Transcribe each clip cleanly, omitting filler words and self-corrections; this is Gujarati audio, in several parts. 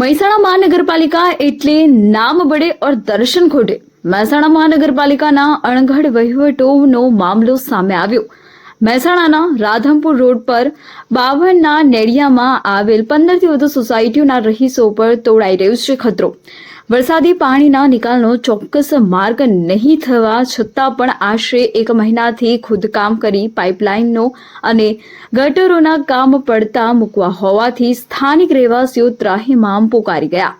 મહેસાણા મહાનગરપાલિકા એટલે નામ બડે और દર્શન ખોટે। મહેસાણા મહાનગરપાલિકાના અણઘડ વહીવટોનો મામલો સામે આવ્યો। મહેસાણાના રાધનપુર રોડ પર 52ના નેડિયામાં આવેલ 15થી વધુ સોસાયટીઓના રહીશો પર તોડાઈ રહ્યો છે ખતરો। વરસાદી પાણીના નિકાલનો ચોક્કસ માર્ગ નહીં થવા છતાં પણ આશરે 1 મહિનાથી ખોદકામ કરી પાઇપલાઇનનો અને ગટરોના કામ પડતા મૂકવા હોવાથી સ્થાનિક રહેવાસીઓ ત્રાહિમામ પોકારી ગયા।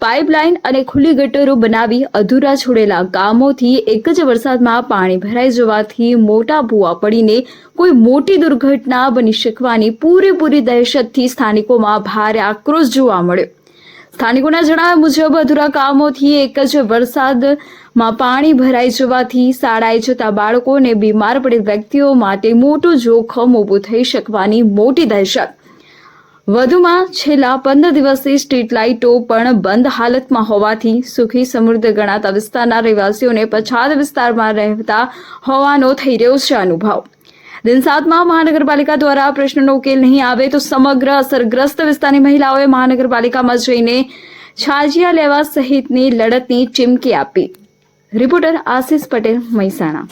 પાઇપલાઇન અને ખુલ્લી ગટરો બનાવી અધૂરા છોડેલા કામોથી એક જ વરસાદમાં પાણી ભરાઈ જવાથી મોટા ભૂવા પડીને કોઈ મોટી દુર્ઘટના બની શકવાની પૂરેપૂરી દહેશતથી સ્થાનિકોમાં ભારે આક્રોશ જોવા મળ્યો। સ્થાનિકોના જણાવ્યા મુજબ અધૂરા કામોથી એક જ વરસાદમાં પાણી ભરાઈ જવાથી શાળાએ જતા બાળકો અને બીમાર પડેલ વ્યક્તિઓ માટે મોટું જોખમ ઊભું થઈ શકવાની મોટી દહેશત। વધુમાં છેલ્લા 15 દિવસથી સ્ટ્રીટ લાઇટો પણ બંધ હાલતમાં હોવાથી સુખી સમૃદ્ધ ગણાતા વિસ્તારના રહેવાસીઓને પછાત વિસ્તારમાં રહેતા હોવાનો થઈ રહ્યો છે અનુભવ। દિન 7માં મહાનગરપાલિકા દ્વારા પ્રશ્નનો ઉકેલ નહીં આવે તો સમગ્ર અસરગ્રસ્ત વિસ્તારની મહિલાઓએ મહાનગરપાલિકામાં જઈને છાજિયા લેવા સહિતની લડતની ચીમકી આપી। રિપોર્ટર આશિષ પટેલ, મહેસાણા।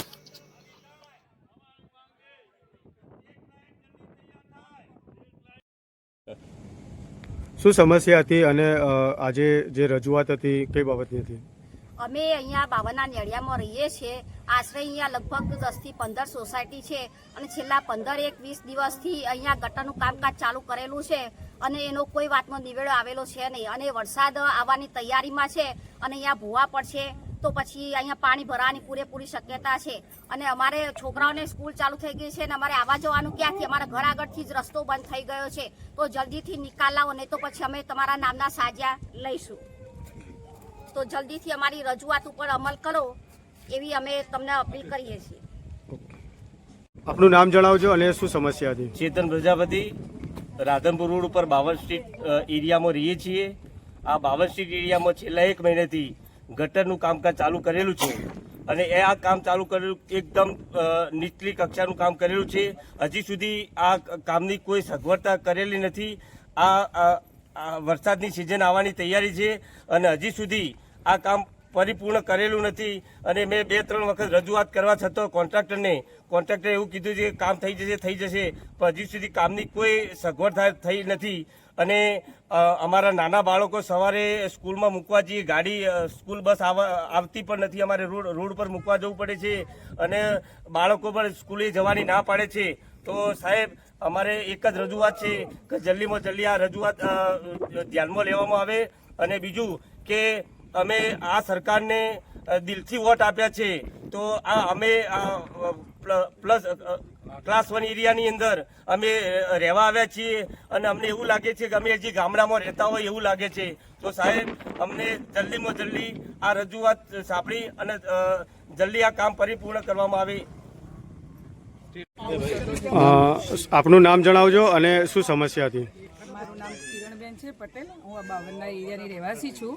શું સમસ્યા હતી અને આજે જે રજૂઆત હતી કઈ બાબતની હતી? અમે અહીંયા 52ના નેડિયામાં રહીએ છીએ। આશરે અહીંયા લગભગ 10 થી 15 સોસાયટી છે અને છેલ્લા 15-20 દિવસથી અહીંયા ગટરનું કામકાજ ચાલુ કરેલું છે અને એનો કોઈ વાતનો નિવેડો આવેલો છે નહીં અને વરસાદ આવવાની તૈયારીમાં છે અને અહીંયા ભૂવા પડશે તો પછી અહીંયા પાણી ભરાવાની પૂરેપૂરી શક્યતા છે અને અમારે છોકરાઓને સ્કૂલ ચાલુ થઈ ગઈ છે અને અમારે આવવા જવાનું ક્યાંથી? અમારા ઘર આગળથી જ રસ્તો બંધ થઈ ગયો છે, તો જલ્દીથી નિકાલ લાવો, નહીં તો પછી અમે તમારા નામના સાજિયા લઈશું। તો જલ્દીથી અમારી રજૂઆત ઉપર અમલ કરો એવી અમે તમને અપીલ કરીએ છીએ। આપનું નામ જણાવજો અને શું સમસ્યા હતી? ચેતન પ્રજાપતિ, રાધનપુર રોડ ઉપર 52 સ્ટ્રીટ એરિયામાં રહીએ છીએ। આ 52 સ્ટ્રીટ એરિયામાં છેલ્લા 1 મહિનાથી ગટરનું કામકાજ ચાલુ કરેલું છે અને આ કામ ચાલુ કરેલું એકદમ નીચલી કક્ષાનું કામ કરેલું છે। હજી સુધી આ કામની કોઈ સગવડતા કરેલી નથી। આ વરસાદની સિઝન આવવાની તૈયારી છે અને હજી સુધી આ કામ પરિપૂર્ણ કરેલું નથી અને મેં 2-3 વખત રજૂઆત કરવા છતાં કોન્ટ્રાક્ટરે એવું કીધું છે કે કામ થઈ જશે પણ હજી સુધી કામની કોઈ સગવડ થઈ નથી અને અમારા નાના બાળકો સવારે સ્કૂલમાં મૂકવા જઈએ, ગાડી સ્કૂલ બસ આવતી પણ નથી, અમારે રોડ પર મૂકવા જવું પડે છે અને બાળકો પણ સ્કૂલે જવાની ના પાડે છે। તો સાહેબ, અમારે એક જ રજૂઆત છે કે જલ્દીમાં જલ્દી આ રજૂઆત ધ્યાનમાં લેવામાં આવે અને બીજું કે અમે આ સરકારને દિલથી વોટ આપ્યા છે તો આ અમે ક્લાસ 1 એરિયાની અંદર અમે રહેવા આવ્યા છીએ અને અમને એવું લાગે છે કે અમે હજી ગામડામાં રહેતા હોય એવું લાગે છે। તો સાહેબ, અમને જલ્દીમાં જલ્દી આ રજૂઆત સાંભળી અને જલ્દી આ કામ પરિપૂર્ણ કરવામાં આવે। આપનું નામ જણાવજો અને શું સમસ્યા હતી? મારું નામ કિરણબેન છે પટેલ, હું આ 52ના એરિયાની રહેવાસી છું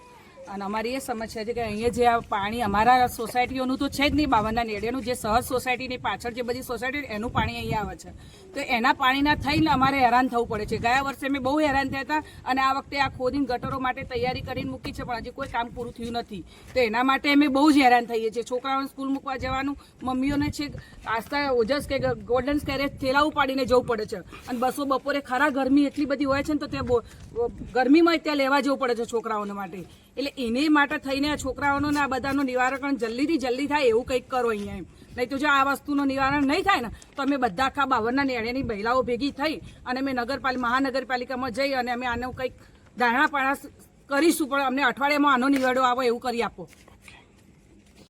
અને અમારી એ સમસ્યા છે કે અહીંયા જે આ પાણી અમારા સોસાયટીઓનું તો છે જ નહીં, 52ના નેડિયાનું જે સહજ સોસાયટીની પાછળ જે બધી સોસાયટી એનું પાણી અહીંયા આવે છે તો એના પાણીના થઈને અમારે હેરાન થવું પડે છે। ગયા વર્ષે અમે બહુ હેરાન થયા હતા અને આ વખતે આ ખોદીને ગટરો માટે તૈયારી કરીને મૂકી છે પણ હજી કોઈ કામ પૂરું થયું નથી તો એના માટે અમે બહુ જ હેરાન થઈએ છીએ। છોકરાઓને સ્કૂલ મૂકવા જવાનું, મમ્મીઓને છે આસ્થા ઓજસ કે ગોલ્ડન કેરેજ થેલા ઉપાડીને જવું પડે છે અને બસો બપોરે ખરા ગરમી એટલી બધી હોય છે ને તો ત્યાં ગરમીમાં ત્યાં લેવા જવું પડે છે છોકરાઓને માટે। એટલે એની માટે થઈને આ છોકરાઓનું આ બધાનું નિવારણ જલ્દીથી જલ્દી થાય એવું કંઈક કરો અહીંયા, નહીં તો જો આ વસ્તુનું નિવારણ નહીં થાય ને તો અમે બધા આખા 52ના નેડિયાની મહિલાઓ ભેગી થઈ અને અમે મહાનગરપાલિકામાં જઈ અને અમે આનું કંઈક ધારણા પાણા કરીશું પણ અમને અઠવાડિયામાં આનો નિવેડો આવે એવું કરી આપો।